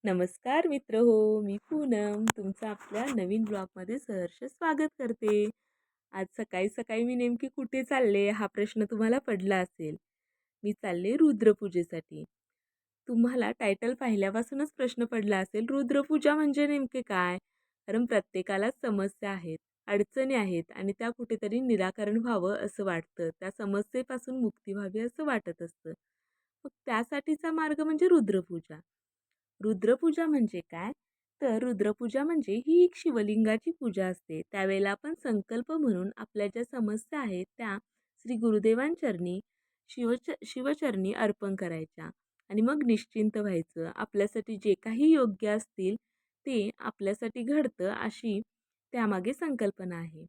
नमस्कार मित्र हो, मी पूनम तुमचं आपल्या नवीन ब्लॉगमध्ये सहर्ष स्वागत करते. आज सकाळी-सकाळी मी नेमकी कुठे चालले हा प्रश्न तुम्हाला पडला असेल. मी चालले रुद्रपूजेसाठी. तुम्हाला टायटल पाहिल्यापासूनच प्रश्न पडला असेल, रुद्रपूजा म्हणजे नेमके काय? कारण प्रत्येकालाच समस्या आहेत, अडचणी आहेत आणि त्या कुठेतरी निराकरण व्हावं असं वाटतं. त्या समस्येपासून मुक्ती व्हावी असं वाटत असतं. मग त्यासाठीचा मार्ग म्हणजे रुद्रपूजा. रुद्रपूजा म्हणजे काय? तर रुद्रपूजा म्हणजे ही एक शिवलिंगाची पूजा असते. त्यावेळेला आपण संकल्प म्हणून आपल्या ज्या समस्या आहेत त्या श्री गुरुदेवांचरणी शिवचरणी अर्पण करायच्या आणि मग निश्चिंत व्हायचं. आपल्यासाठी जे काही योग्य असतील ते आपल्यासाठी घडतं अशी त्यामागे संकल्पना आहे.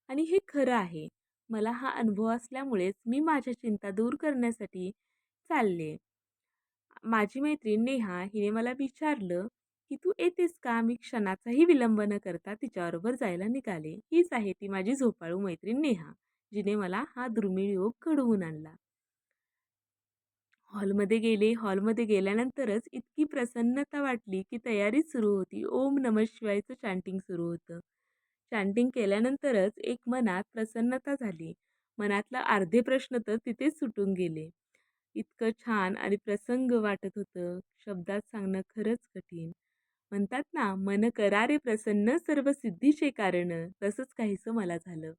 आणि हे खरं आहे. मला हा अनुभव असल्यामुळेच मी माझ्या चिंता दूर करण्यासाठी चालले. माझी मैत्रीण नेहा हिने मला विचारलं की तू येतेस का? मी क्षणाचाही विलंब न करता तिच्याबरोबर जायला निघाले. हीच आहे ती माझी झोपाळू मैत्रीण नेहा, जिने मला हा दुर्मिळ योग घडवून आणला. हॉलमध्ये गेल्यानंतरच इतकी प्रसन्नता वाटली की तयारीच सुरू होती. ओम नमः शिवायचं चॅन्टिंग सुरू होतं. चॅन्टिंग केल्यानंतरच एक मनात प्रसन्नता झाली. मनातला अर्धे प्रश्न तर तिथेच सुटून गेले. इतकं छान आणि प्रसंग वाटत होतं. शब्दात सांगणं खरंच कठीण. म्हणतात ना, मन करारे प्रसन्न सर्व सिद्धीचे कारण. तसंच काहीसं मला झालं.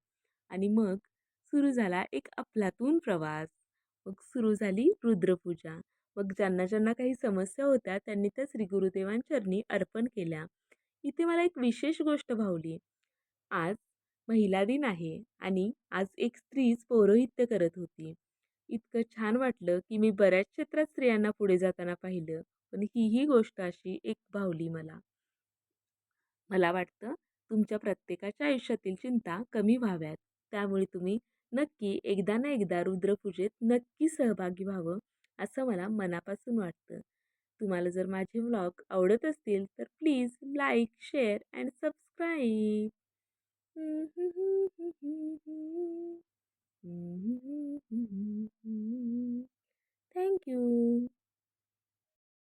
आणि मग सुरू झाला एक अफलातून प्रवास. मग सुरू झाली रुद्रपूजा. मग ज्यांना ज्यांना काही समस्या होत्या त्यांनी त्या श्री गुरुदेवांचरणी अर्पण केल्या. इथे मला एक विशेष गोष्ट भावली. आज महिला दिन आहे आणि आज एक स्त्रीच पौरोहित्य करत होती. इतकं छान वाटलं की मी बऱ्याच क्षेत्रात स्त्रियांना पुढे जाताना पाहिलं, पण ही गोष्ट अशी एक भावली मला. मला वाटतं तुमच्या प्रत्येकाच्या आयुष्यातील चिंता कमी व्हाव्यात. त्यामुळे तुम्ही नक्की एकदा ना एकदा रुद्रपूजेत नक्की सहभागी व्हावं असं मला मनापासून वाटतं. तुम्हाला जर माझे व्लॉग आवडत असतील तर please like, share and subscribe. Thank you.